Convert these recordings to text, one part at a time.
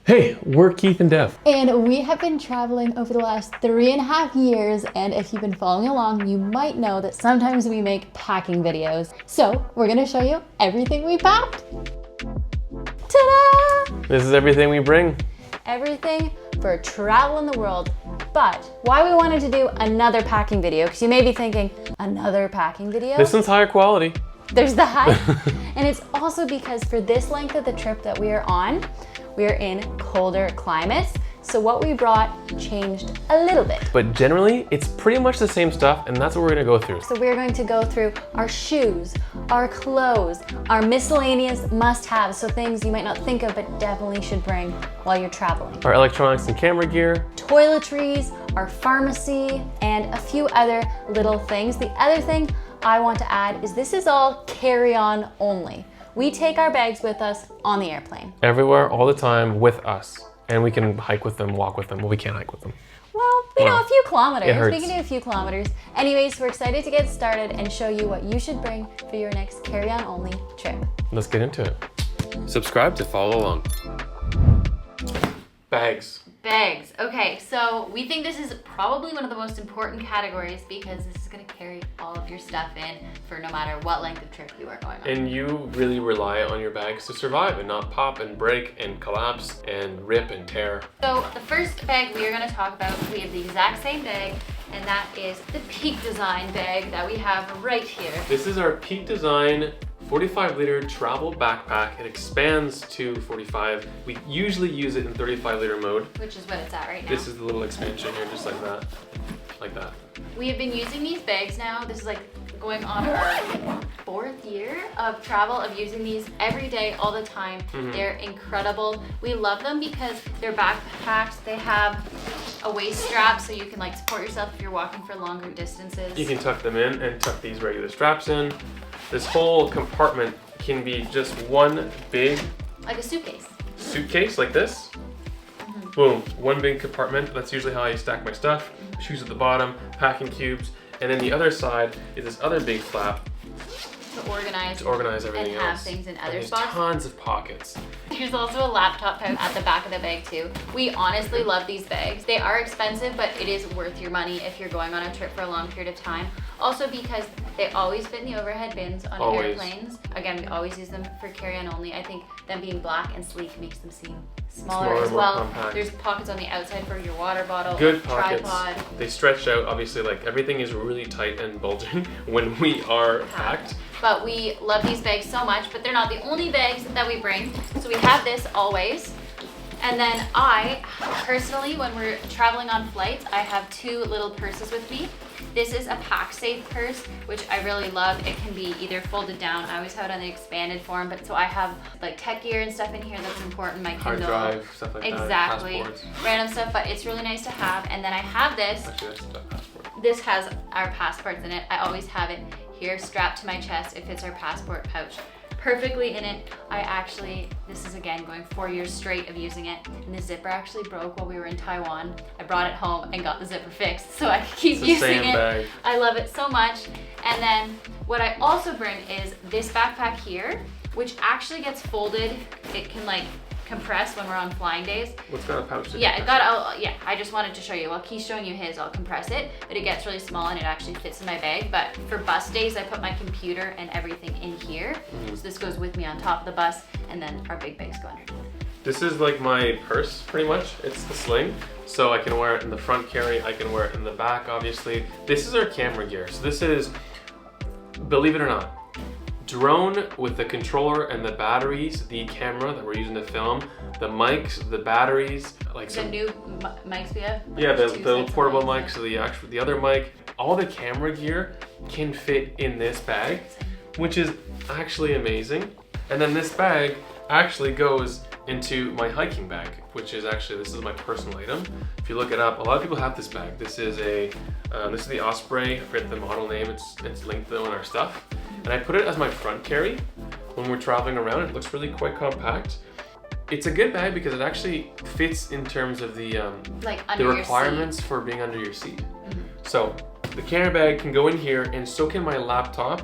Hey, we're Keith and Dev. And we have been traveling over the last 3.5 years, and if you've been following along, you might know that sometimes we make packing videos. So we're gonna show you everything we packed. Ta-da! This is everything we bring. Everything for travel in the world. But why we wanted to do another packing video, because you may be thinking, another packing video? This one's higher quality. There's that. And it's also because for this length of the trip that we are on, we are in colder climates. So what we brought changed a little bit. But generally, it's pretty much the same stuff, and that's what we're gonna go through. So we're going to go through our shoes, our clothes, our miscellaneous must-haves, so things you might not think of but definitely should bring while you're traveling. Our electronics and camera gear. Toiletries, our pharmacy, and a few other little things. The other thing I want to add is this is all carry-on only. We take our bags with us on the airplane. Everywhere, all the time, with us. And we can hike with them, walk with them. Well, we can't hike with them. Well, you know, a few kilometers. It hurts. We can do a few kilometers. Anyways, we're excited to get started and show you what you should bring for your next carry-on only trip. Let's get into it. Subscribe to follow along. Bags. Bags. Okay, so we think this is probably one of the most important categories because this is going to carry all of your stuff in for no matter what length of trip you are going on. And you really rely on your bags to survive and not pop and break and collapse and rip and tear. So the first bag we are going to talk about, we have the exact same bag, and that is the Peak Design bag that we have right here. This is our Peak Design 45-liter travel backpack. It expands to 45. We usually use it in 35-liter mode. Which is what it's at right now. This is the little expansion here, just like that. Like that. We have been using these bags now. This is like going on our 4th year of travel, of using these every day, all the time. They're incredible. We love them because they're backpacks. They have a waist strap so you can like support yourself if you're walking for longer distances. You can tuck them in and tuck these regular straps in. This whole compartment can be just one big... like a suitcase. Suitcase like this. Boom, one big compartment. That's usually how I stack my stuff. Shoes at the bottom, packing cubes, and then the other side is this other big flap To organize everything and have else. things in And other there's spots. tons of pockets. There's also a laptop pouch at the back of the bag too. We honestly love these bags. They are expensive, but it is worth your money if you're going on a trip for a long period of time. Also because they always fit in the overhead bins on airplanes. Again, we always use them for carry-on only. I think them being black and sleek makes them seem smaller as more well. compact. There's pockets on the outside for your water bottle, Good pockets. tripod. They stretch out, obviously, like everything is really tight and bulging when we are packed. But we love these bags so much, but they're not the only bags that we bring. So we have this always. And then I, personally, when we're traveling on flights, I have 2 little purses with me. This is a pack safe purse, which I really love. It can be either folded down. I always have it on the expanded form, but so I have like tech gear and stuff in here that's important. My Hard Kindle. drive, stuff like that. Exactly. Passports. Random stuff, but it's really nice to have. And then I have this. Actually, that's a passport. This has our passports in it. I always have it here strapped to my chest. It fits our passport pouch perfectly in it. This is again going 4 years straight of using it, and the zipper actually broke while we were in Taiwan. I brought it home and got the zipper fixed so I could keep using it. Bag. I love it so much. And then what I also bring is this backpack here, which actually gets folded. It can like compress when we're on flying days. What's got a pouch? I just wanted to show you. While Keith's showing you his, I'll compress it, but it gets really small and it actually fits in my bag. But for bus days, I put my computer and everything in here. So this goes with me on top of the bus, and then our big bags go underneath. This is like my purse, pretty much. It's the sling. So I can wear it in the front carry, I can wear it in the back, obviously. This is our camera gear. So this is, believe it or not, drone with the controller and the batteries, the camera that we're using to film, the mics, the batteries, like The new mics we have? Yeah, the 2 little sets of portable mics. mic, so the other mic, all the camera gear can fit in this bag, which is actually amazing. And then this bag actually goes into my hiking bag, which is actually, this is my personal item. If you look it up, a lot of people have this bag. This is the Osprey, I forget the model name, it's linked though in our stuff. And I put it as my front carry when we're traveling around. It looks really quite compact. It's a good bag because it actually fits in terms of the requirements for being under your seat. So the camera bag can go in here, and so can my laptop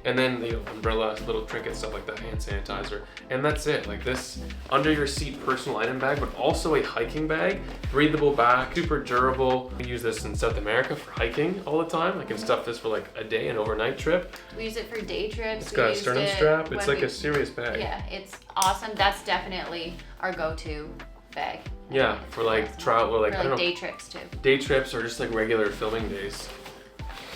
And then, you know, umbrella, little trinkets, stuff like that, hand sanitizer. And that's it. Like this under your seat personal item bag, but also a hiking bag, breathable back, super durable. We use this in South America for hiking all the time. I can stuff this for like a day, an overnight trip. We use it for day trips. It's got a sternum strap. It's like a serious bag. Yeah, it's awesome. That's definitely our go-to bag. Yeah, for like travel, or like, I don't know, day trips too. Day trips or just like regular filming days.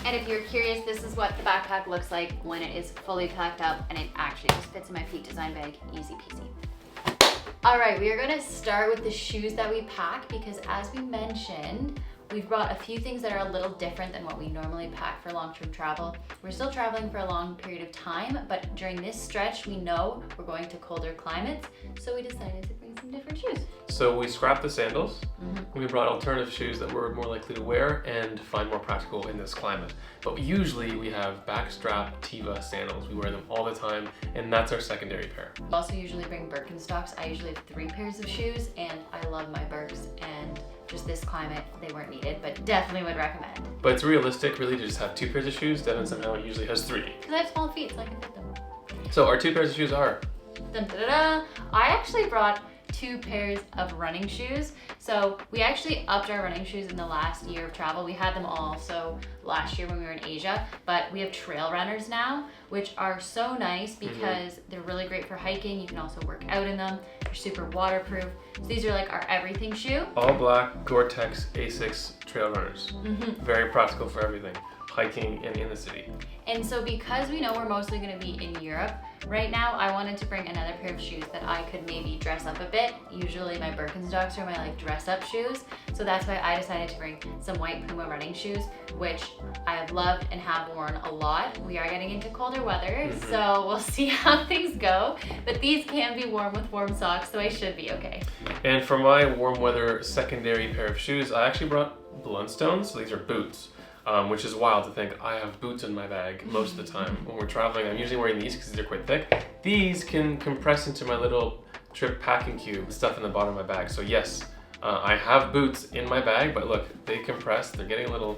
And if you're curious, this is what the backpack looks like when it is fully packed up, and it actually just fits in my feet design bag, easy peasy. All right, we are gonna start with the shoes that we pack because as we mentioned, we've brought a few things that are a little different than what we normally pack for long-term travel. We're still traveling for a long period of time, but during this stretch, we know we're going to colder climates, so we decided to bring some different shoes. So we scrapped the sandals. We brought alternative shoes that we're more likely to wear and find more practical in this climate. But usually we have backstrap Tiva sandals. We wear them all the time, and that's our secondary pair. We also usually bring Birkenstocks. I usually have 3 pairs of shoes, and I love my Birks, and just this climate, they weren't needed, but definitely would recommend. But it's realistic really to just have 2 pairs of shoes. Devin somehow usually has 3. Because I have small feet, so I can fit them. So our 2 pairs of shoes are? Dun, da, da, da. I actually brought 2 pairs of running shoes. So we actually upped our running shoes in the last year of travel. We had them all so last year when we were in Asia, but we have trail runners now, which are so nice because they're really great for hiking. You can also work out in them. They're super waterproof. So these are like our everything shoe. All black Gore-Tex Asics trail runners. Very practical for everything, hiking and in the city. And so because we know we're mostly gonna be in Europe, right now I wanted to bring another pair of shoes that I could maybe dress up a bit. Usually my Birkenstocks are my like dress up shoes. So that's why I decided to bring some white Puma running shoes, which I have loved and have worn a lot. We are getting into colder weather, so we'll see how things go. But these can be worn with warm socks, so I should be okay. And for my warm weather secondary pair of shoes, I actually brought Blundstones. So these are boots. Which is wild to think I have boots in my bag most of the time. When we're traveling, I'm usually wearing these because they're quite thick. These can compress into my little trip packing cube, stuff in the bottom of my bag. So yes, I have boots in my bag, but look, they compress. They're getting a little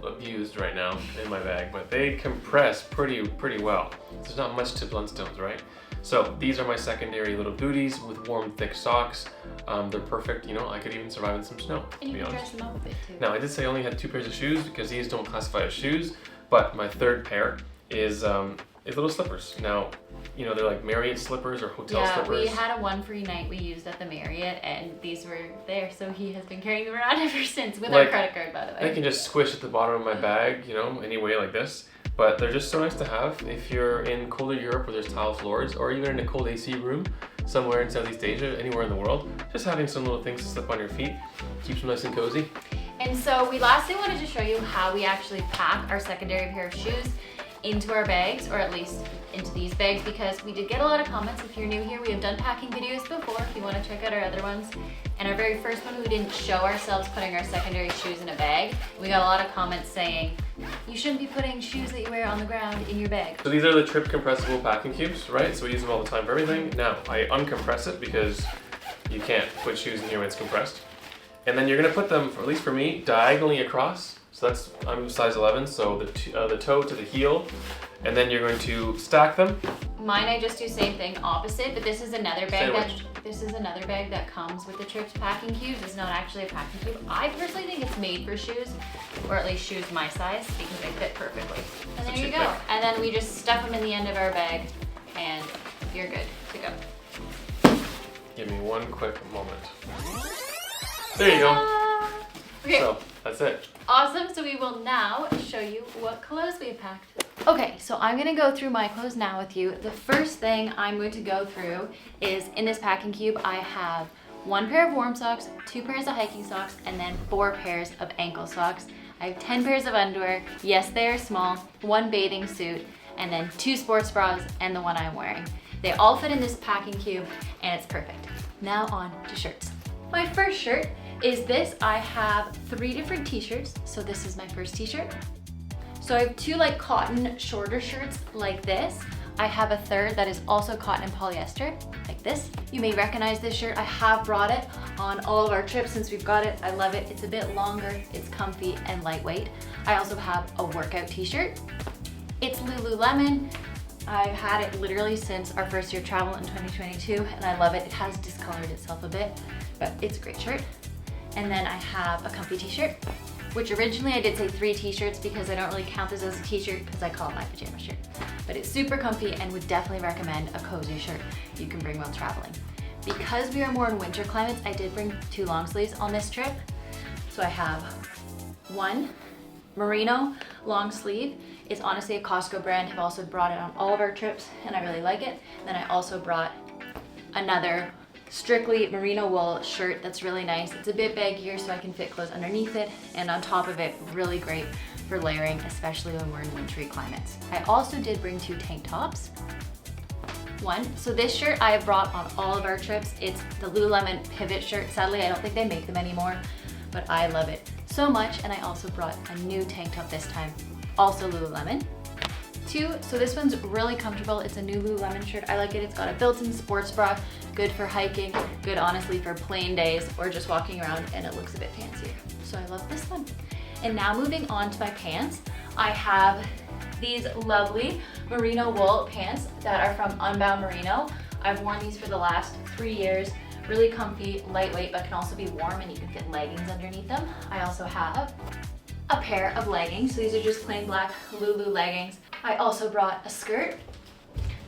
abused right now in my bag, but they compress pretty well. There's not much to Blundstones, right? So these are my secondary little booties with warm, thick socks. They're perfect, you know, I could even survive in some snow, to And be you can honest. dress them up a bit too. Now, I did say I only had 2 pairs of shoes because these don't classify as shoes, but my 3rd pair is little slippers. Now, you know, they're like Marriott slippers or hotel slippers. Yeah, we had a 1 free night we used at the Marriott, and these were there, so he has been carrying them around ever since with our credit card, by the way. They can just squish at the bottom of my bag, you know, any way like this. But they're just so nice to have if you're in colder Europe where there's tile floors, or even in a cold AC room somewhere in Southeast Asia, anywhere in the world. Just having some little things to slip on your feet keeps them nice and cozy. And so we lastly wanted to show you how we actually pack our secondary pair of shoes into our bags, or at least into these bags, because we did get a lot of comments. If you're new here, we have done packing videos before if you want to check out our other ones. And our very first one, we didn't show ourselves putting our secondary shoes in a bag. We got a lot of comments saying, you shouldn't be putting shoes that you wear on the ground in your bag. So these are the trip compressible packing cubes, right? So we use them all the time for everything. Now, I uncompress it because you can't put shoes in here when it's compressed. And then you're gonna put them, at least for me, diagonally across. So that's, I'm size 11, so the toe to the heel. And then you're going to stack them. Mine, I just do same thing, opposite, but this is another bag Sandwich. that comes with the Trips packing cubes. It's not actually a packing cube. I personally think it's made for shoes, or at least shoes my size, because they fit perfectly. And there you go. And then we just stuff them in the end of our bag, and you're good to go. Give me one quick moment. There you go. Okay. So that's it. Awesome, so we will now show you what clothes we have packed. Okay, so I'm gonna go through my clothes now with you. The first thing I'm going to go through is in this packing cube, I have 1 pair of warm socks, 2 pairs of hiking socks, and then 4 pairs of ankle socks. I have 10 pairs of underwear. Yes, they are small, 1 bathing suit, and then 2 sports bras and the one I'm wearing. They all fit in this packing cube, and it's perfect. Now on to shirts. My first shirt is this. I have 3 different t-shirts. So this is my first t-shirt. So I have 2 like cotton shorter shirts like this. I have a third that is also cotton and polyester like this. You may recognize this shirt. I have brought it on all of our trips since we've got it. I love it. It's a bit longer, it's comfy and lightweight. I also have a workout t-shirt. It's Lululemon. I've had it literally since our first year of travel in 2022, and I love it. It has discolored itself a bit, but it's a great shirt. And then I have a comfy t-shirt, which originally I did say 3 t-shirts because I don't really count this as a t-shirt because I call it my pajama shirt. But it's super comfy and would definitely recommend a cozy shirt you can bring while traveling. Because we are more in winter climates, I did bring 2 long sleeves on this trip. So I have one merino long sleeve. It's honestly a Costco brand. I've also brought it on all of our trips and I really like it. Then I also brought another strictly merino wool shirt that's really nice. It's a bit baggier so I can fit clothes underneath it, and on top of it, really great for layering, especially when we're in wintry climates. I also did bring 2 tank tops. So this shirt I have brought on all of our trips. It's the Lululemon pivot shirt. Sadly, I don't think they make them anymore, but I love it so much. And I also brought a new tank top this time, also Lululemon. 2, so this one's really comfortable. It's a new Lululemon shirt. I like it. It's got a built-in sports bra, good for hiking, good honestly for plain days or just walking around, and it looks a bit fancier. So I love this one. And now moving on to my pants, I have these lovely merino wool pants that are from Unbound Merino. I've worn these for the last 3 years. Really comfy, lightweight, but can also be warm, and you can fit leggings underneath them. I also have a pair of leggings. So these are just plain black Lulu leggings. I also brought a skirt.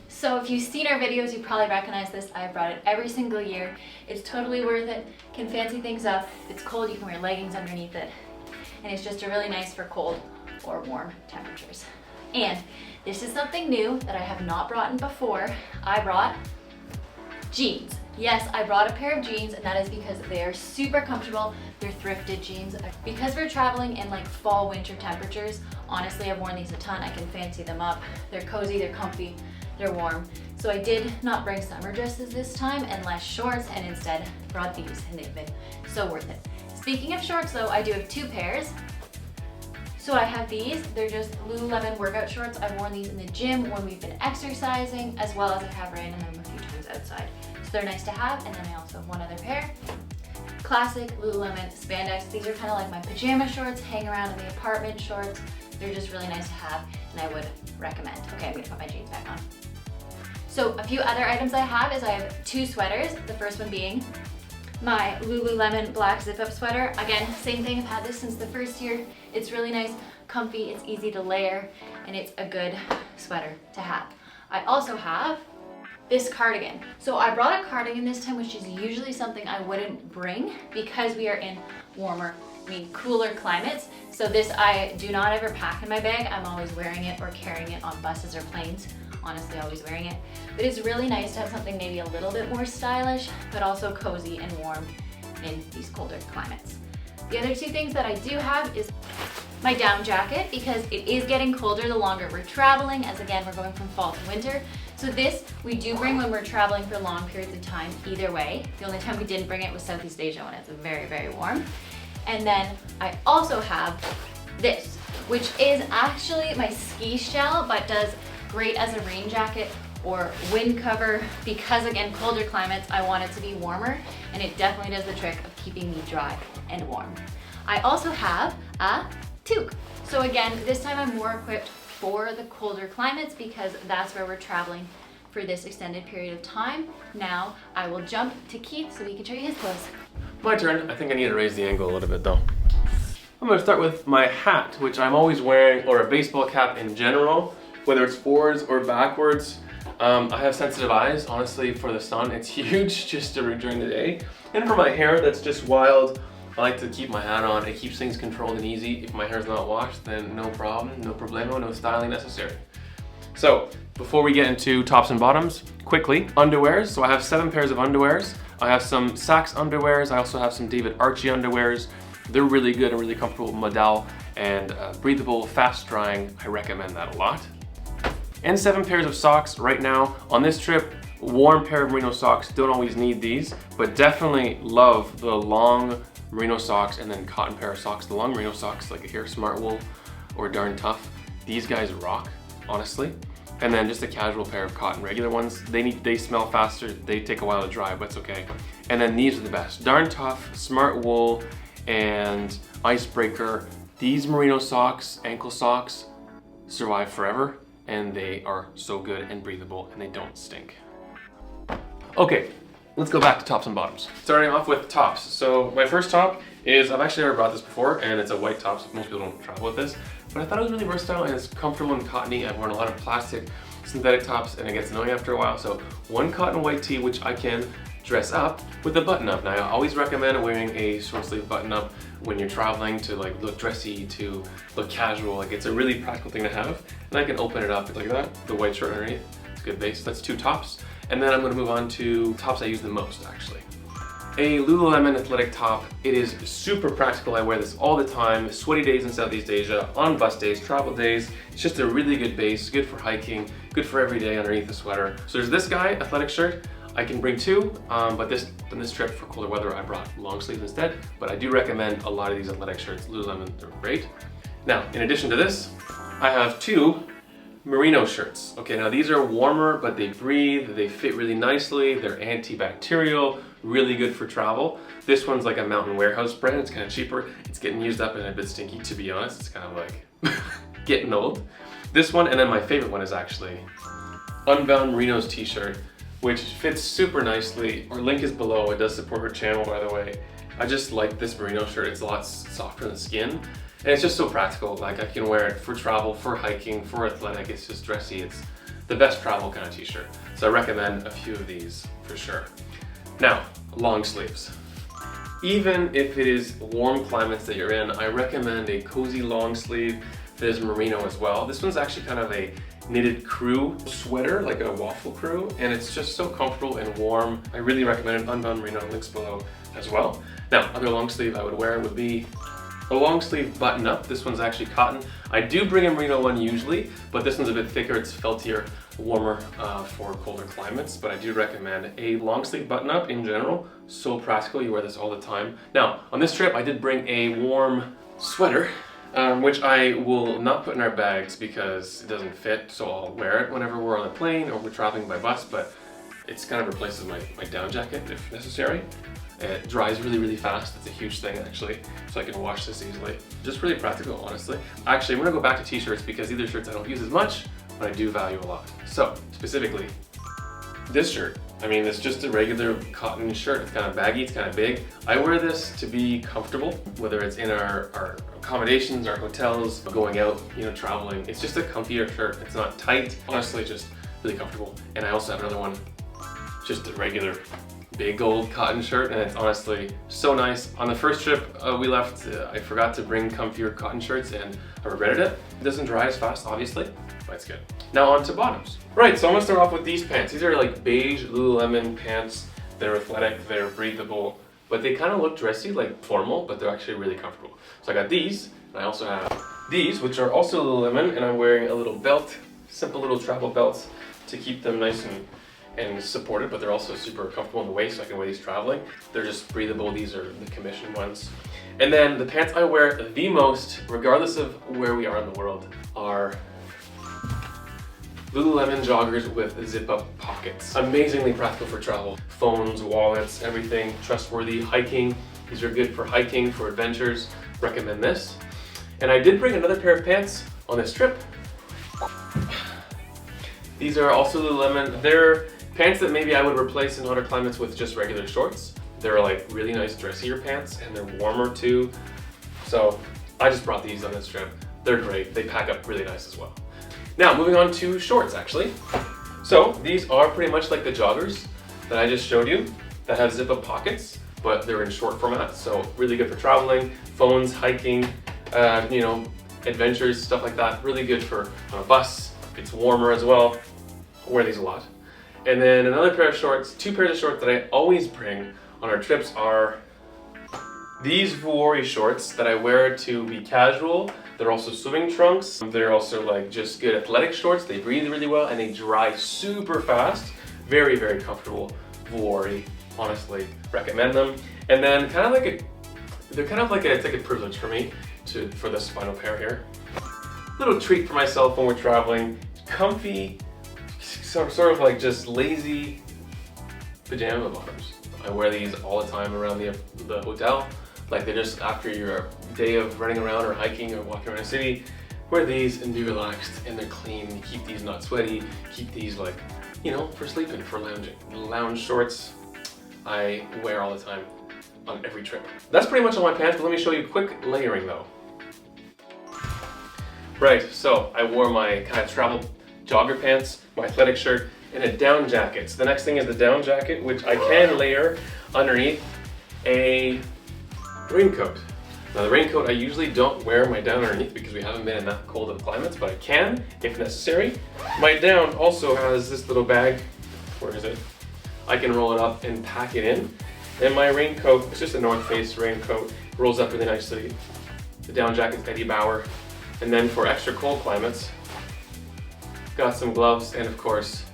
So if you've seen our videos, you probably recognize this. I brought it every single year. It's totally worth it. Can fancy things up. If it's cold, you can wear leggings underneath it. And it's just a really nice for cold or warm temperatures. And this is something new that I have not brought in before. I brought jeans. Yes, I brought a pair of jeans, and that is because they are super comfortable. They're thrifted jeans. Because we're traveling in like fall, winter temperatures, honestly, I've worn these a ton. I can fancy them up. They're cozy, they're comfy, they're warm. So I did not bring summer dresses this time and less shorts, and instead brought these, and they've been so worth it. Speaking of shorts though, I do have 2 pairs. So I have these, they're just Lululemon workout shorts. I've worn these in the gym when we've been exercising, as well as I have ran in them a few times outside. So they're nice to have. And then I also have one other pair. Classic Lululemon spandex. These are kind of like my pajama shorts, hang around in the apartment shorts. They're just really nice to have, and I would recommend. Okay, I'm gonna put my jeans back on. So a few other items I have is I have 2 sweaters. The first one being my Lululemon black zip-up sweater. Again, same thing, I've had this since the first year. It's really nice, comfy, it's easy to layer, and it's a good sweater to have. I also have this cardigan. So I brought a cardigan this time, which is usually something I wouldn't bring because we are in warmer, cooler climates. So this I do not ever pack in my bag. I'm always wearing it or carrying it on buses or planes. Honestly, always wearing it. But it's really nice to have something maybe a little bit more stylish, but also cozy and warm in these colder climates. The other 2 things that I do have is my down jacket, because it is getting colder the longer we're traveling, as again, we're going from fall to winter. So this we do bring when we're traveling for long periods of time either way. The only time we didn't bring it was Southeast Asia when it's very, very warm. And then I also have this, which is actually my ski shell, but does great as a rain jacket or wind cover, because again, colder climates, I want it to be warmer, and it definitely does the trick of keeping me dry and warm. I also have a toque. So again, this time I'm more equipped for the colder climates because that's where we're traveling for this extended period of time. Now I will jump to Keith so he can show you his clothes. My turn. I think I need to raise the angle a little bit though. I'm gonna start with my hat, which I'm always wearing, or a baseball cap in general, whether it's forwards or backwards. I have sensitive eyes, honestly, for the sun. It's huge just during the day. And for my hair, that's just wild. I like to keep my hat on. It keeps things controlled and easy. If my hair's not washed, then no problem, no problemo, no styling necessary. So, before we get into tops and bottoms, quickly, underwears. So I have 7 pairs of underwears. I have some Saks underwears. I also have some David Archie underwears. They're really good and really comfortable, modal and breathable, fast drying. I recommend that a lot. And 7 pairs of socks right now. On this trip, warm pair of merino socks. Don't always need these, but definitely love the long merino socks and then cotton pair of socks. The long merino socks, like here, Smart Wool or Darn Tough. These guys rock, honestly. And then just a casual pair of cotton regular ones. They smell faster, they take a while to dry, but it's okay. And then these are the best. Darn Tough, Smart Wool, and Icebreaker. These merino socks, ankle socks, survive forever. and they are so good and breathable and they don't stink. Okay, let's go back to tops and bottoms. Starting off with tops. So my first top is, I've actually never brought this before, and it's a white top, so most people don't travel with this, but I thought it was really versatile and it's comfortable and cottony. I've worn a lot of plastic synthetic tops and it gets annoying after a while, so one cotton white tee which I can dress up with a button up. Now I always recommend wearing a short sleeve button up when you're traveling to like look dressy, to look casual. Like it's a really practical thing to have, and I can open it up like that, the white shirt underneath. It's a good base. That's two tops, and then I'm going to move on to tops I use the most actually. A Lululemon athletic top. It is super practical. I wear this all the time, sweaty days in Southeast Asia, on bus days, travel days. It's just a really good base, good for hiking, good for every day underneath the sweater. So there's this guy, athletic shirt. I can bring two, but on this trip for colder weather, I brought long sleeves instead. But I do recommend a lot of these athletic shirts. Lululemon, they're great. Now, in addition to this, I have two merino shirts. Okay, now these are warmer, but they breathe, they fit really nicely, they're antibacterial, really good for travel. This one's like a Mountain Warehouse brand, it's kind of cheaper. It's getting used up and a bit stinky, to be honest. It's kind of like getting old. This one, and then my favorite one is actually Unbound Merino's t-shirt, which fits super nicely. Our link is below. It does support her channel, by the way. I just like this merino shirt. It's a lot softer on the skin, and it's just so practical. Like I can wear it for travel, for hiking, for athletic. It's just dressy. It's the best travel kind of t-shirt. So I recommend a few of these for sure. Now, long sleeves. Even if it is warm climates that you're in, I recommend a cozy long sleeve that is merino as well. This one's actually kind of a knitted crew sweater, like a waffle crew, and it's just so comfortable and warm. I really recommend it. Unbound Merino, links below as well. Now, other long sleeve I would wear would be a long sleeve button up. This one's actually cotton. I do bring a merino one usually, but this one's a bit thicker, it's feltier, warmer for colder climates, but I do recommend a long sleeve button up in general. So practical, you wear this all the time. Now, on this trip, I did bring a warm sweater, which I will not put in our bags because it doesn't fit, so I'll wear it whenever we're on a plane or we're traveling by bus, but it's kind of replaces my down jacket if necessary. It dries really, really fast. It's a huge thing actually, so I can wash this easily. Just really practical, honestly. Actually, I'm gonna go back to t-shirts because these are shirts I don't use as much, but I do value a lot. So, specifically, this shirt. I mean, it's just a regular cotton shirt. It's kind of baggy, it's kind of big. I wear this to be comfortable, whether it's in our accommodations, our hotels, going out, traveling. It's just a comfier shirt. It's not tight, honestly, just really comfortable. And I also have another one, just a regular big old cotton shirt, and it's honestly so nice. On the first trip we left, I forgot to bring comfier cotton shirts and I regretted it. It doesn't dry as fast, obviously, but it's good. Now on to bottoms. Right, so I'm gonna start off with these pants. These are like beige Lululemon pants. They're athletic, they're breathable, but they kind of look dressy, like formal, but they're actually really comfortable. So I got these, and I also have these, which are also Lululemon, and I'm wearing a little belt, simple little travel belts to keep them nice and supported, but they're also super comfortable in the waist, so I can wear these traveling. They're just breathable. These are the commission ones. And then the pants I wear the most, regardless of where we are in the world, are Lululemon joggers with zip-up pockets. Amazingly practical for travel. Phones, wallets, everything, trustworthy. Hiking, these are good for hiking, for adventures. Recommend this. And I did bring another pair of pants on this trip. These are also Lululemon. They're pants that maybe I would replace in hotter climates with just regular shorts. They're like really nice dressier pants, and they're warmer too. So I just brought these on this trip. They're great. They pack up really nice as well. Now moving on to shorts actually. So these are pretty much like the joggers that I just showed you that have zip-up pockets, but they're in short format. So really good for traveling, phones, hiking, adventures, stuff like that. Really good for on a bus. It's warmer as well. I wear these a lot. And then another pair of shorts, two pairs of shorts that I always bring on our trips are these Vuori shorts that I wear to be casual. They're also swimming trunks. They're also like just good athletic shorts. They breathe really well and they dry super fast. Very, very comfortable Vuori. Honestly, recommend them. And then it's like a privilege for me for this final pair here. Little treat for myself when we're traveling. Comfy, sort of like just lazy pajama bottoms. I wear these all the time around the hotel. Like they're just after your day of running around or hiking or walking around a city, wear these and be relaxed, and they're clean. You keep these not sweaty, keep these like, you know, for sleeping, for lounging. Lounge shorts I wear all the time on every trip. That's pretty much all my pants, but let me show you quick layering though. Right, so I wore my kind of travel jogger pants, my athletic shirt, and a down jacket. So the next thing is the down jacket, which I can layer underneath a raincoat. Now the raincoat, I usually don't wear my down underneath because we haven't been in that cold of climates, but I can if necessary. My down also has this little bag. Where is it? I can roll it up and pack it in. And my raincoat, it's just a North Face raincoat, rolls up really nicely. The down jacket's Eddie Bauer. And then for extra cold climates, got some gloves and of course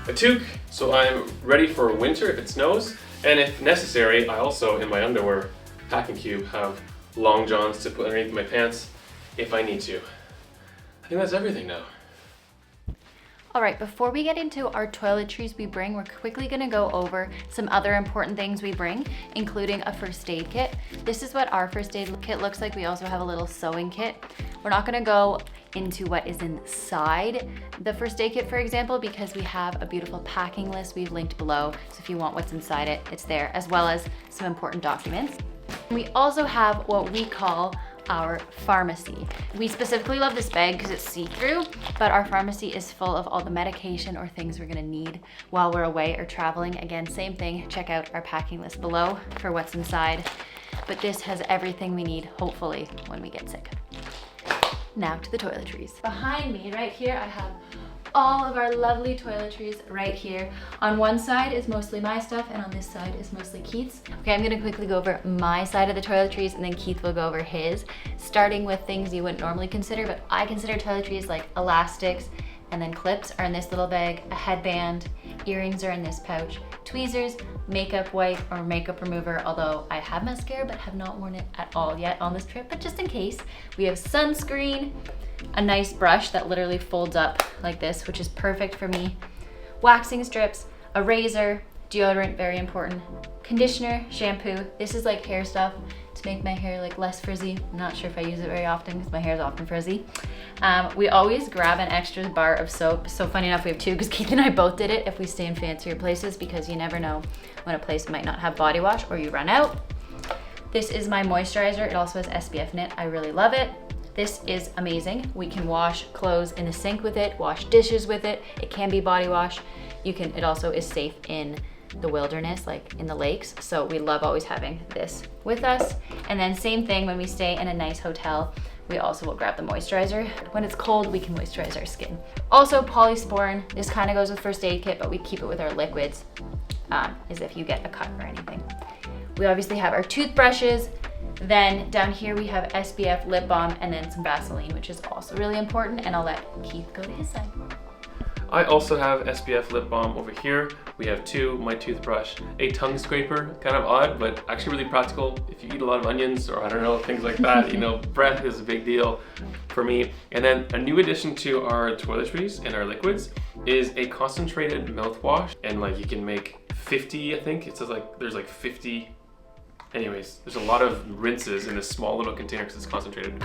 a toque, so I'm ready for winter if it snows. And if necessary, I also, in my underwear packing cube, have long johns to put underneath my pants if I need to. I think that's everything now. All right, before we get into our toiletries we bring, we're quickly gonna go over some other important things we bring, including a first aid kit. This is what our first aid kit looks like. We also have a little sewing kit. We're not gonna go into what is inside the first aid kit, for example, because we have a beautiful packing list we've linked below. So if you want what's inside it, it's there, as well as some important documents. We also have what we call our pharmacy. We specifically love this bag because it's see-through, but our pharmacy is full of all the medication or things we're gonna need while we're away or traveling. Again, same thing, check out our packing list below for what's inside. But this has everything we need, hopefully, when we get sick. Now to the toiletries. Behind me, right here, I have all of our lovely toiletries right here. On one side is mostly my stuff, and on this side is mostly Keith's. Okay, I'm gonna quickly go over my side of the toiletries, and then Keith will go over his, starting with things you wouldn't normally consider, but I consider toiletries like elastics, and then clips are in this little bag, a headband, earrings are in this pouch, tweezers, makeup wipe or makeup remover, although I have mascara but have not worn it at all yet on this trip, but just in case. We have sunscreen, a nice brush that literally folds up like this, which is perfect for me, waxing strips, a razor, deodorant, very important, conditioner, shampoo. This is like hair stuff to make my hair like less frizzy. I'm not sure if I use it very often because my hair is often frizzy. We always grab an extra bar of soap. So funny enough, we have two because Keith and I both did it if we stay in fancier places, because you never know when a place might not have body wash or you run out. This is my moisturizer. It also has SPF in it. I really love it. This is amazing. We can wash clothes in the sink with it, wash dishes with it. It can be body wash. It also is safe in the wilderness, like in the lakes. So we love always having this with us. And then same thing when we stay in a nice hotel, we also will grab the moisturizer. When it's cold, we can moisturize our skin. Also Polysporin, this kind of goes with first aid kit, but we keep it with our liquids, as if you get a cut or anything. We obviously have our toothbrushes. Then down here we have SPF lip balm and then some Vaseline, which is also really important, and I'll let Keith go to his side. I also have SPF lip balm over here. We have two, my toothbrush, a tongue scraper, kind of odd, but actually really practical if you eat a lot of onions or I don't know, things like that. You know, breath is a big deal for me. And then a new addition to our toiletries and our liquids is a concentrated mouthwash. And like you can make 50, I think. It says like, there's like 50. Anyways, there's a lot of rinses in this small little container because it's concentrated.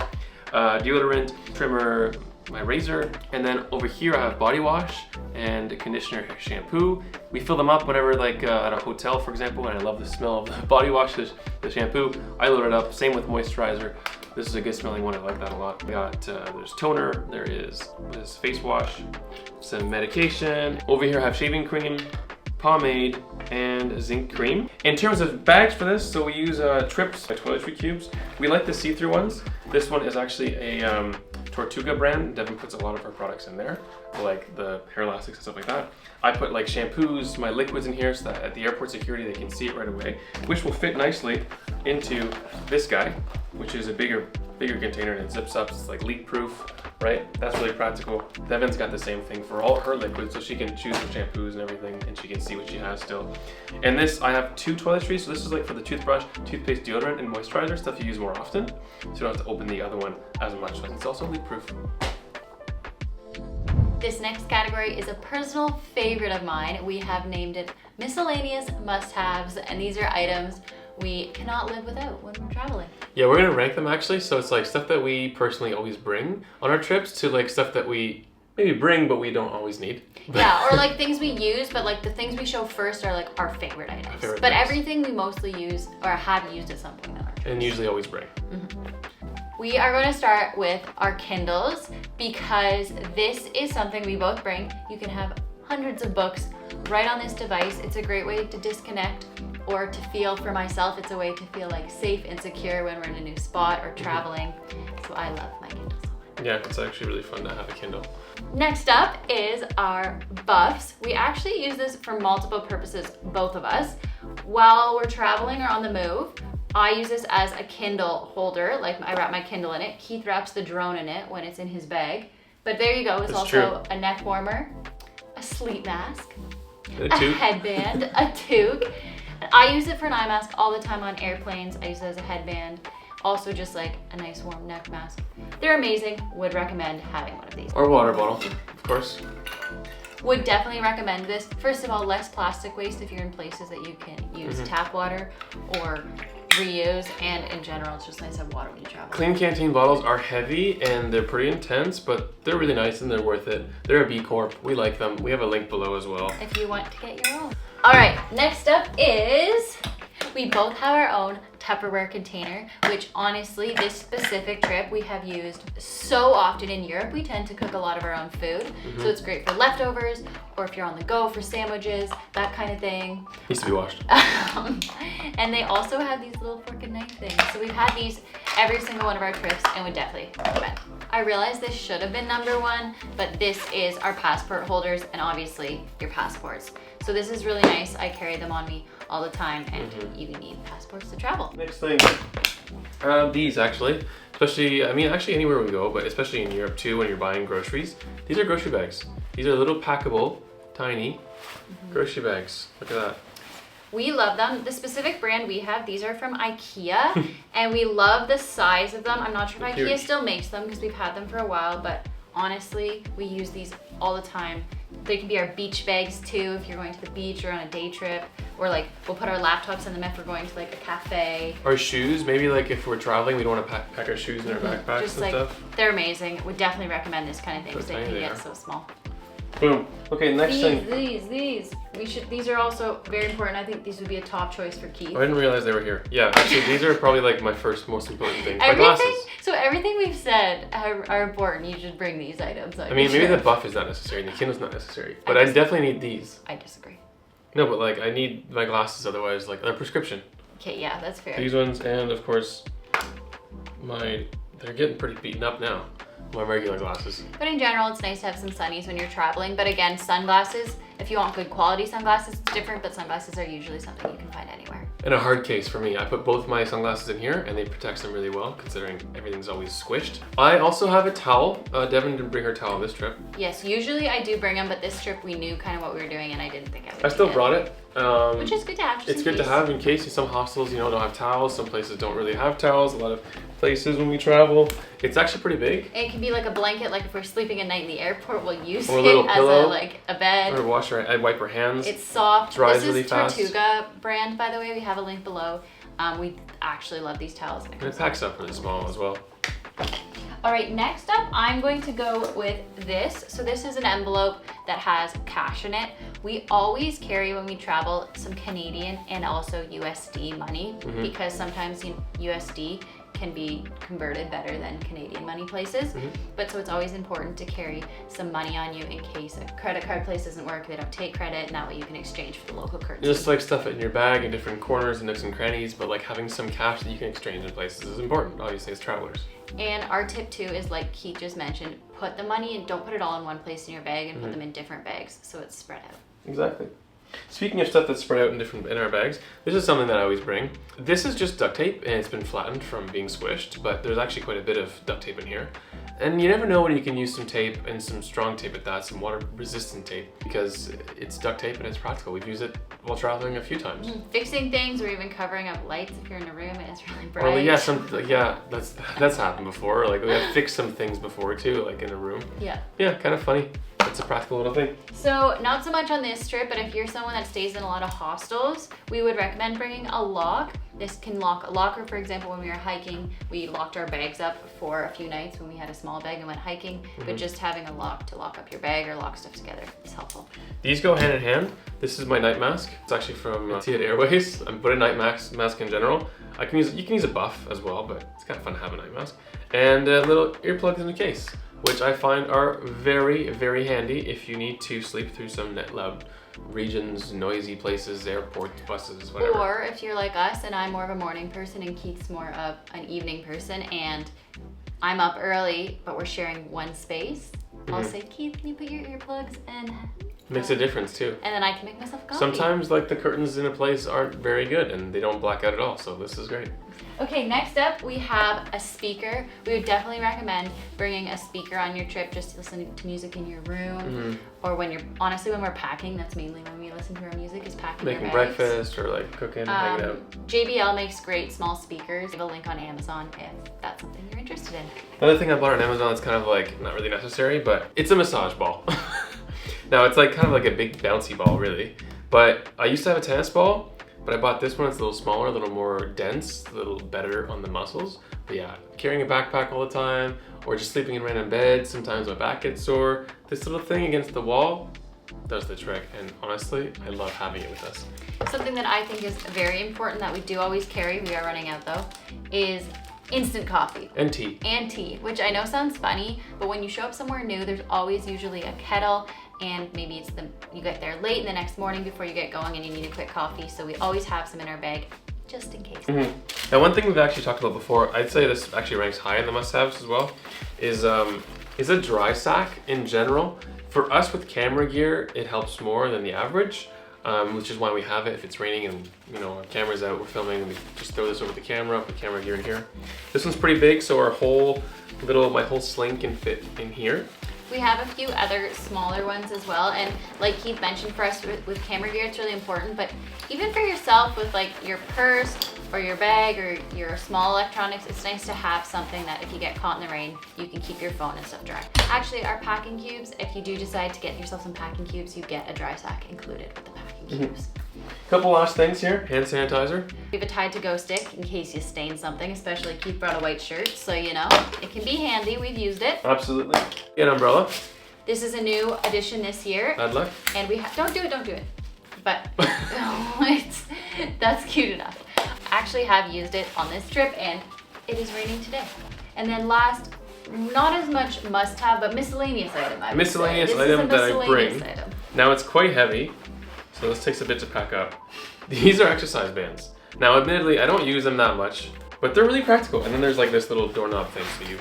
Deodorant, trimmer, my razor, and then over here I have body wash and a conditioner, shampoo. We fill them up whenever, like at a hotel, for example, and I love the smell of the body wash, the shampoo. I load it up, same with moisturizer. This is a good smelling one, I like that a lot. We got, there's toner, there is this face wash, some medication. Over here I have shaving cream, pomade, and zinc cream. In terms of bags for this, so we use Trips by Toiletry Cubes. We like the see-through ones. This one is actually a Tortuga brand. Devin puts a lot of our products in there, like the hair elastics and stuff like that. I put like shampoos, my liquids in here so that at the airport security they can see it right away, which will fit nicely into this guy, which is a bigger container, and it zips up. It's like leak proof, right? That's really practical. Devin's got the same thing for all her liquids, so she can choose her shampoos and everything, and she can see what she has still. And this, I have two toiletries, so this is like for the toothbrush, toothpaste, deodorant, and moisturizer, stuff you use more often, so you don't have to open the other one as much. It's also leak proof. This next category is a personal favorite of mine. We have named it Miscellaneous Must-Haves, and these are items we cannot live without when we're traveling. Yeah, we're gonna rank them actually. So it's like stuff that we personally always bring on our trips to like stuff that we maybe bring but we don't always need. Yeah, or like things we use, but like the things we show first are like our favorite items. But things. everything we mostly use or have used at some point on our trips. And usually always bring. We are going to start with our Kindles because this is something we both bring. You can have hundreds of books right on this device. It's a great way to disconnect, or to feel, for myself, it's a way to feel like safe and secure when we're in a new spot or traveling. So I love my Kindle so much. Yeah, it's actually really fun to have a Kindle. Next up is our buffs. We actually use this for multiple purposes, both of us. While we're traveling or on the move, I use this as a Kindle holder. Like I wrap my Kindle in it. Keith wraps the drone in it when it's in his bag. But there you go. It's also a neck warmer, a sleep mask, a headband, a toque. I use it for an eye mask all the time on airplanes. I use it as a headband. Also just like a nice warm neck mask. They're amazing. Would recommend having one of these. Or water bottle, of course. Would definitely recommend this. First of all, less plastic waste if you're in places that you can use tap water or reuse, and in general, it's just nice to have water when you travel. Clean Canteen bottles are heavy and they're pretty intense, but they're really nice and they're worth it. They're a B Corp. We like them. We have a link below as well. If you want to get your own. All right, next up is we both have our own Tupperware container, which honestly, this specific trip we have used so often. In Europe, we tend to cook a lot of our own food, so it's great for leftovers, or if you're on the go for sandwiches, that kind of thing. Needs to be washed. And they also have these little fork and knife things. So we've had these every single one of our trips and would definitely recommend. I realize this should have been number one, but this is our passport holders and obviously your passports. So this is really nice. I carry them on me all the time, and you need passports to travel. Next thing, these actually, especially, I mean, actually anywhere we go, but especially in Europe too, when you're buying groceries, these are grocery bags. These are little packable, tiny grocery bags. Look at that. We love them. The specific brand we have, these are from IKEA, and we love the size of them. I'm not sure if IKEA still makes them because we've had them for a while, but honestly, we use these all the time. They can be our beach bags too if you're going to the beach or on a day trip, or like we'll put our laptops in them if we're going to like a cafe. Our shoes, maybe like if we're traveling, we don't want to pack our shoes in our backpacks Just and like, stuff. They're amazing. Would definitely recommend this kind of thing because they can get so small. Boom. Okay, next thing. These are also very important. I think these would be a top choice for Keith. Oh, I didn't realize they were here. Yeah, actually, these are probably like my first most important thing. My glasses. So everything we've said are important. You should bring these items. I mean, maybe the buff is not necessary and the Kindle's not necessary, but I definitely need these. I disagree. No, but like I need my glasses otherwise, like they're prescription. Okay, yeah, that's fair. These ones, and of course, they're getting pretty beaten up now. My regular glasses. But in general, it's nice to have some sunnies when you're traveling. But again, sunglasses, if you want good quality sunglasses, it's different, but sunglasses are usually something you can find anywhere. And a hard case for me. I put both my sunglasses in here and they protect them really well considering everything's always squished. I also have a towel. Devin didn't bring her towel this trip. Yes, usually I do bring them, but this trip we knew kind of what we were doing and I didn't think I would. I still brought it. Which is good to have. It's good to have in case some hostels, don't have towels. Some places don't really have towels. A lot of places when we travel, it's actually pretty big. It can be like a blanket, like if we're sleeping at night in the airport, we'll use or a it little as pillow, a bed. Or wipe our hands. It's soft. Dries this really is fast. Tortuga brand, by the way. We have a link below. We actually love these towels. And it packs up really small as well. All right, next up, I'm going to go with this. So this is an envelope that has cash in it. We always carry when we travel some Canadian and also USD money because sometimes USD can be converted better than Canadian money places. But so it's always important to carry some money on you in case a credit card place doesn't work, they don't take credit, and that way you can exchange for the local currency. Just like stuff in your bag in different corners and nooks and crannies, but like having some cash that you can exchange in places is important, obviously, as travelers. And our tip too is, like Keith just mentioned, put the money and don't put it all in one place in your bag and put them in different bags so it's spread out. Exactly. Speaking of stuff that's spread out in our bags, this is something that I always bring. This is just duct tape and it's been flattened from being squished, but there's actually quite a bit of duct tape in here. And you never know when you can use some tape and some strong tape at that, some water resistant tape, because it's duct tape and it's practical. We've used it while traveling a few times. Fixing things or even covering up lights if you're in a room and it's really bright. Or that's happened before. Like we have fixed some things before too, like in a room. Yeah. Yeah, kind of funny. It's a practical little thing. So not so much on this trip, but if you're someone that stays in a lot of hostels, we would recommend bringing a lock. This can lock a locker. For example, when we were hiking, we locked our bags up for a few nights when we had a small bag and went hiking, but just having a lock to lock up your bag or lock stuff together is helpful. These go hand in hand. This is my night mask. It's actually from Etihad Airways. I'm putting a night mask in general. You can use a buff as well, but it's kind of fun to have a night mask. And little earplugs in the case, which I find are very, very handy if you need to sleep through some net loud regions, noisy places, airports, buses, whatever. Or if you're like us and I'm more of a morning person and Keith's more of an evening person and I'm up early but we're sharing one space, I'll say, Keith, can you put your earplugs in? Makes a difference too. And then I can make myself a coffee. Sometimes like the curtains in a place aren't very good and they don't black out at all, so this is great. Okay, next up we have a speaker. We would definitely recommend bringing a speaker on your trip just to listen to music in your room. Or when you're, honestly when we're packing, that's mainly when we listen to our music, is packing Making our bags. breakfast or like cooking, hanging out. JBL makes great small speakers. I have a link on Amazon if that's something you're interested in. Another thing I bought on Amazon that's kind of like not really necessary, but it's a massage ball. Now it's like kind of like a big bouncy ball really, but I used to have a tennis ball, but I bought this one. It's a little smaller, a little more dense, a little better on the muscles. But yeah, carrying a backpack all the time or just sleeping in random beds, sometimes my back gets sore. This little thing against the wall does the trick, and honestly, I love having it with us. Something that I think is very important that we do always carry, we are running out though, is instant coffee. And tea. And tea, which I know sounds funny, but when you show up somewhere new, there's always usually a kettle, and maybe it's you get there late in the next morning before you get going and you need a quick coffee, so we always have some in our bag just in case. Now one thing we've actually talked about before, I'd say this actually ranks high in the must-haves as well, is a dry sack in general. For us with camera gear, it helps more than the average, which is why we have it. If it's raining and our camera's out, we're filming, and we just throw this over the camera, put camera gear in here. This one's pretty big, so my whole sling can fit in here. We have a few other smaller ones as well, and like Keith mentioned, for us with camera gear, it's really important, but even for yourself with like your purse or your bag or your small electronics, it's nice to have something that if you get caught in the rain, you can keep your phone and stuff dry. Actually, our packing cubes, if you do decide to get yourself some packing cubes, you get a dry sack included with the packing cubes. Couple last things here, hand sanitizer. We have a Tide to Go stick in case you stain something, especially Keith brought a white shirt, so it can be handy. We've used it. Absolutely. An umbrella. This is a new addition this year. Bad luck. And we don't do it. But that's cute enough. I actually have used it on this trip and it is raining today. And then last, not as much must have, but miscellaneous item. Miscellaneous item that I bring. Now it's quite heavy, so this takes a bit to pack up. These are exercise bands. Now admittedly, I don't use them that much, but they're really practical. And then there's like this little doorknob thing, so you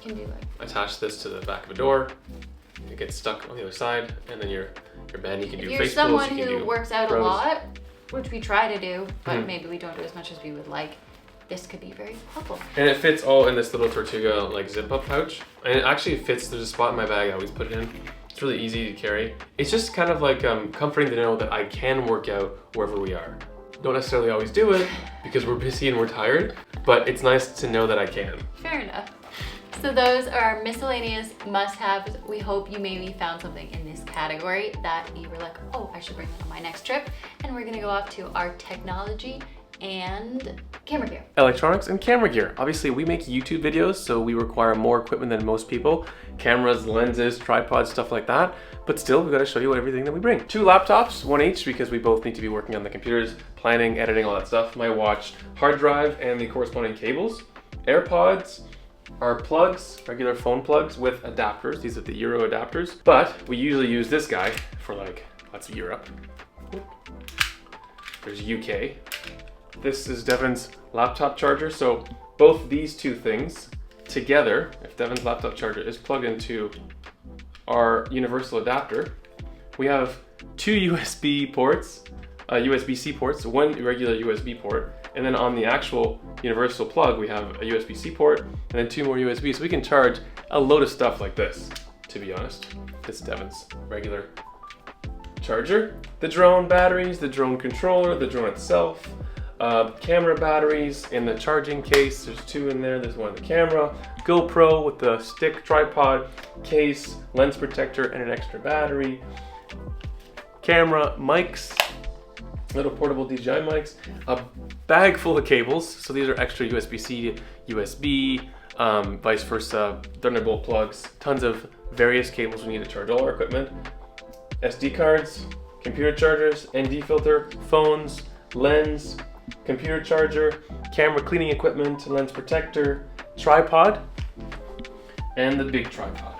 can do like attach this to the back of a door. It gets stuck on the other side, and then your band, you can do face pulls. If you're someone who works out a lot, which we try to do, but maybe we don't do as much as we would like, this could be very helpful. And it fits all in this little Tortuga like zip up pouch. And it actually fits, there's a spot in my bag I always put it in. It's really easy to carry. It's just kind of like comforting to know that I can work out wherever we are. Don't necessarily always do it because we're busy and we're tired, but it's nice to know that I can. Fair enough. So those are our miscellaneous must-haves. We hope you maybe found something in this category that you were like, oh, I should bring that on my next trip. And we're gonna go off to our technology and camera gear. Electronics and camera gear. Obviously, we make YouTube videos, so we require more equipment than most people. Cameras, lenses, tripods, stuff like that. But still, we've got to show you everything that we bring. 2 laptops, one each, because we both need to be working on the computers, planning, editing, all that stuff. My watch, hard drive, and the corresponding cables. AirPods, our plugs, regular phone plugs with adapters. These are the Euro adapters. But we usually use this guy for like, that's Europe. There's UK. This is Devon's laptop charger. So both these two things together, if Devon's laptop charger is plugged into our universal adapter, we have 2 USB ports, USB-C ports, 1 regular USB port, and then on the actual universal plug, we have a USB-C port, and then 2 more USB, so we can charge a load of stuff like this, to be honest. This is Devon's regular charger. The drone batteries, the drone controller, the drone itself, camera batteries in the charging case. There's 2 in there. There's one in the camera. GoPro with the stick, tripod, case, lens protector, and an extra battery. Camera, mics, little portable DJI mics, a bag full of cables. So these are extra USB-C, USB, vice versa, Thunderbolt plugs, tons of various cables we need to charge all our equipment, SD cards, computer chargers, ND filter, phones, lens, computer charger, camera cleaning equipment, lens protector, tripod, and the big tripod.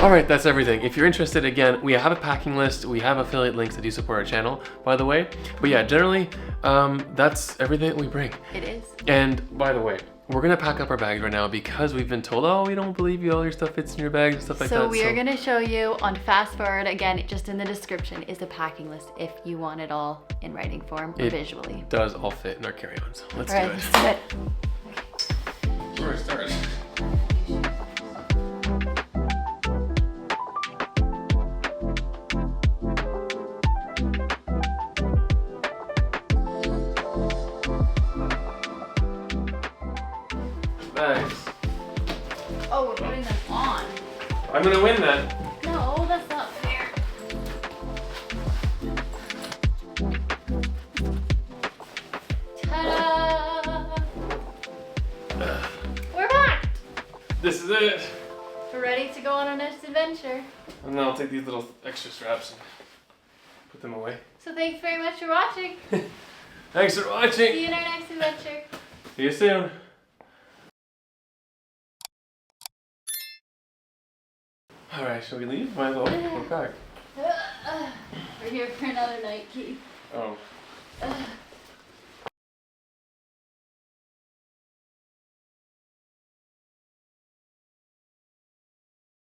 All right, that's everything. If you're interested, again, we have a packing list. We have affiliate links that do support our channel, by the way. But yeah, generally, that's everything that we bring. It is. And by the way, we're gonna pack up our bags right now because we've been told, oh, we don't believe you, all your stuff fits in your bags and stuff like that. So we are gonna show you on fast forward, again, just in the description is a packing list if you want it all in writing form or visually. It does all fit in our carry-ons. Let's all do right, it. let's do it. Where do I start? Bags. Oh, we're putting them on. I'm gonna win then. No, that's not fair. Ta-da! We're back! This is it. We're ready to go on our next adventure. And then I'll take these little extra straps and put them away. So thanks very much for watching. Thanks for watching. See you in our next adventure. See you soon. All right, shall we leave? Might as well. We're back. We're here for another night, Keith. Oh.